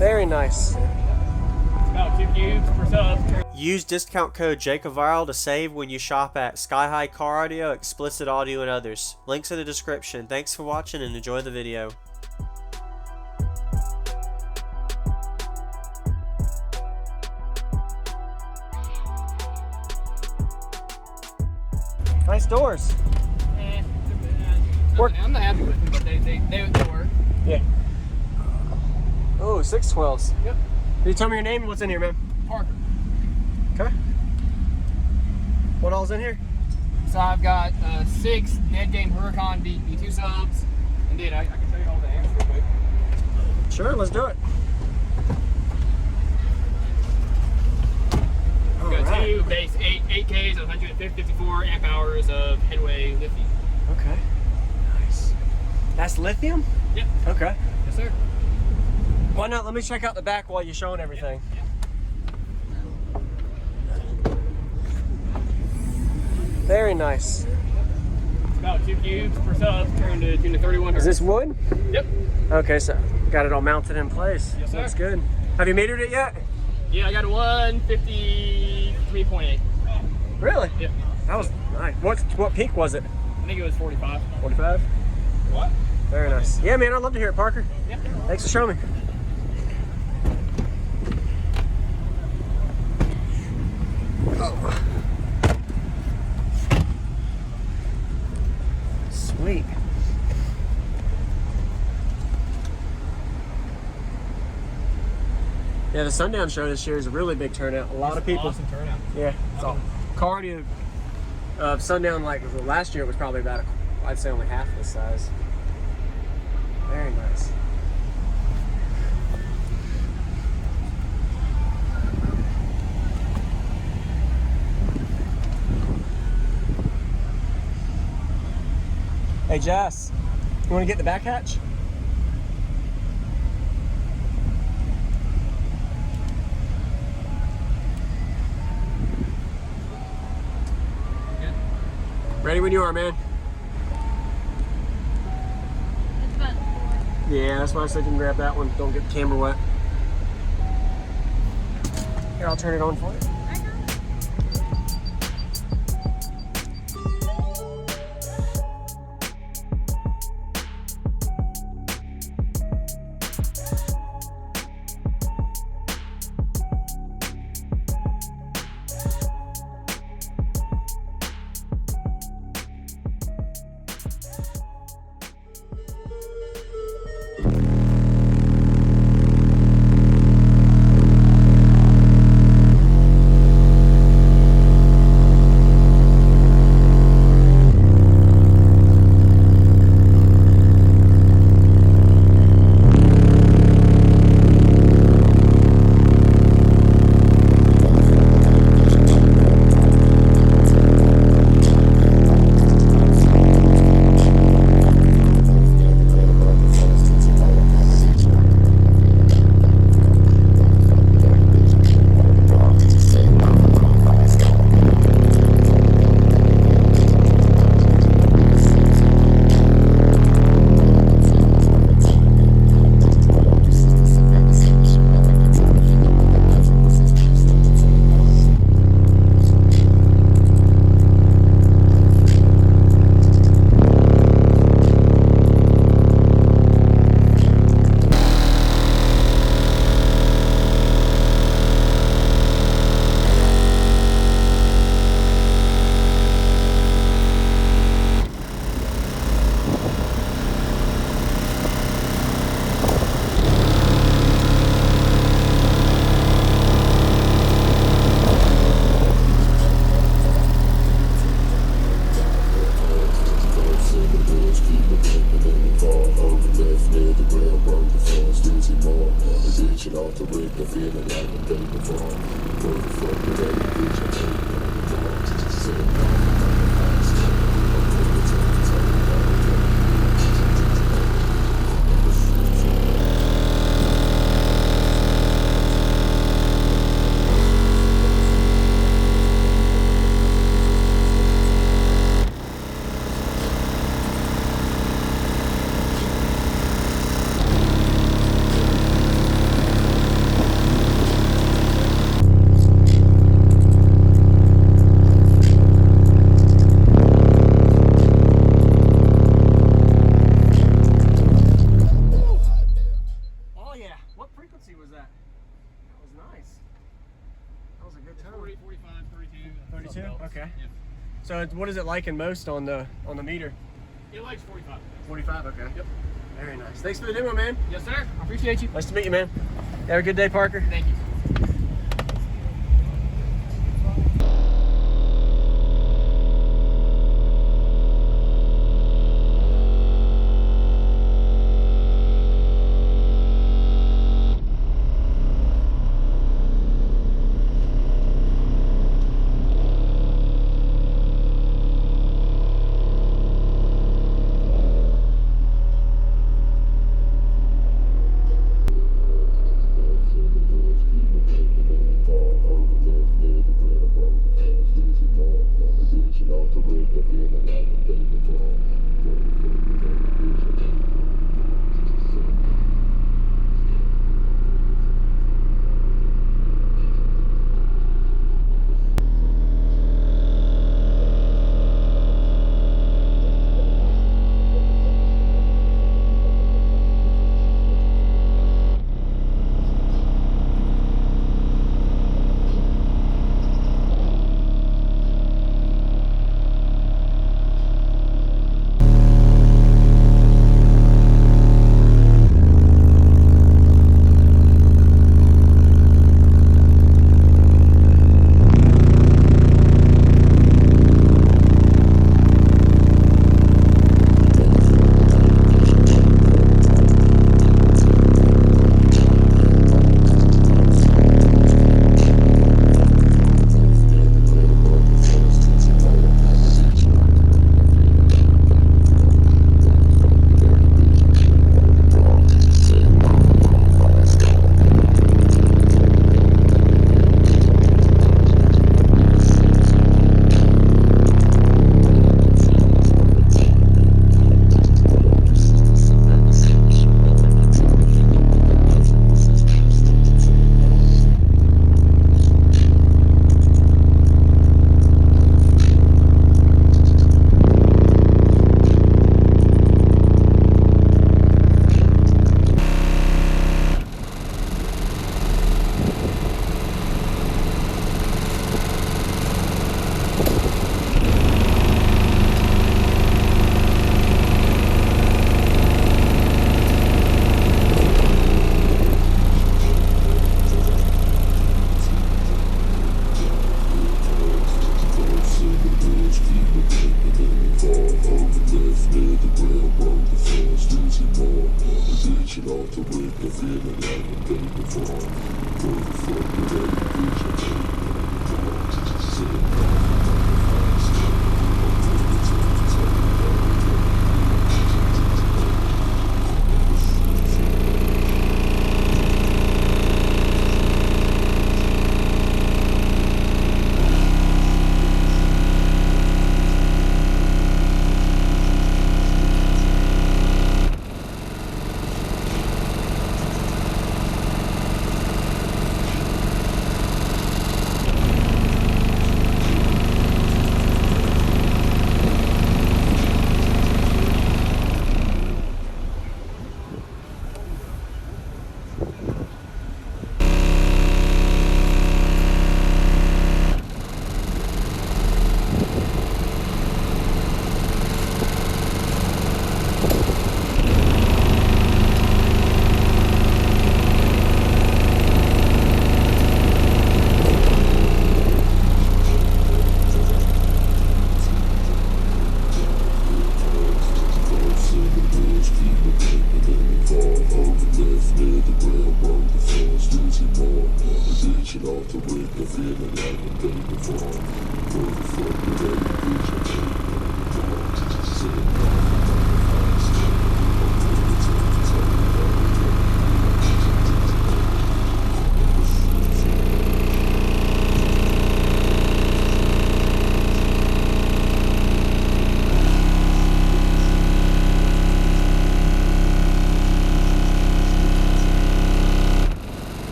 Very nice. About 2 cubes per sub. Use discount code JacobViral to save when you shop at SkyHigh Car Audio, Explicit Audio, and others. Links in the description. Thanks for watching and enjoy the video. Nice doors. I'm not happy with them, but they work. Yeah. Oh, 612s. Yep. Can you tell me your name and what's in here, man? Parker. Okay. What all's in here? So I've got 6 Dead Game Huracan D2 subs, and then I can show you all the amps real quick. Sure, let's do it. We've got 2 base 8Ks of 154 amp hours of headway lithium. Okay. Nice. That's lithium? Yep. Okay. Yes, sir. Why not? Let me check out the back while you're showing everything. Yep. Very nice. It's about 2 cubes per sub, turned to tune to 31. Is this wood? Yep. Okay, so got it all mounted in place. Yes, sir. That's good. Have you metered it yet? Yeah, I got a 153.8. Really? Yep. That was nice. What peak was it? I think it was 45. 45? What? Very nice. Yeah, man, I'd love to hear it, Parker. Yeah. Thanks for showing me. Oh. Sweet. Yeah, the Sundown show this year is a really big turnout. A lot of people. Awesome turnout. Yeah. It's all cardio of Sundown, like last year, it was probably about, I'd say only half the size. Very nice. Hey Jess, you want to get the back hatch? Good. Ready when you are, man. Yeah, that's why I said you can grab that one. Don't get the camera wet. Here, I'll turn it on for you. So what is it like in most on the meter? It likes 45. 45. Okay. Yep. Very nice. Thanks for the demo, man. Yes, sir. I appreciate you. Nice to meet you, man. Have a good day, Parker. Thank you.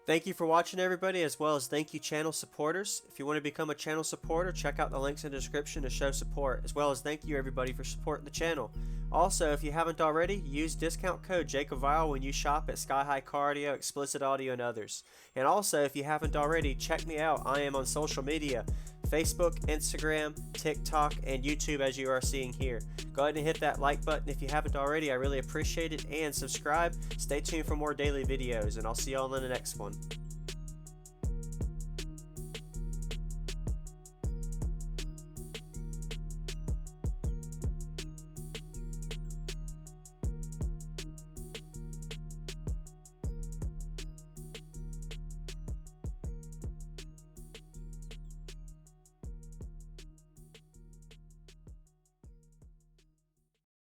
Thank you for watching, everybody, as well as thank you channel supporters. If you want to become a channel supporter, check out the links in the description to show support, as well as thank you everybody for supporting the channel. Also, if you haven't already, use discount code JacobViral when you shop at SkyHigh Cardio, Explicit Audio, and others. And also, if you haven't already, check me out. I am on social media, Facebook, Instagram, TikTok, and YouTube, as you are seeing here. Go ahead and hit that like button if you haven't already. I really appreciate it. And subscribe. Stay tuned for more daily videos, and I'll see y'all in the next one.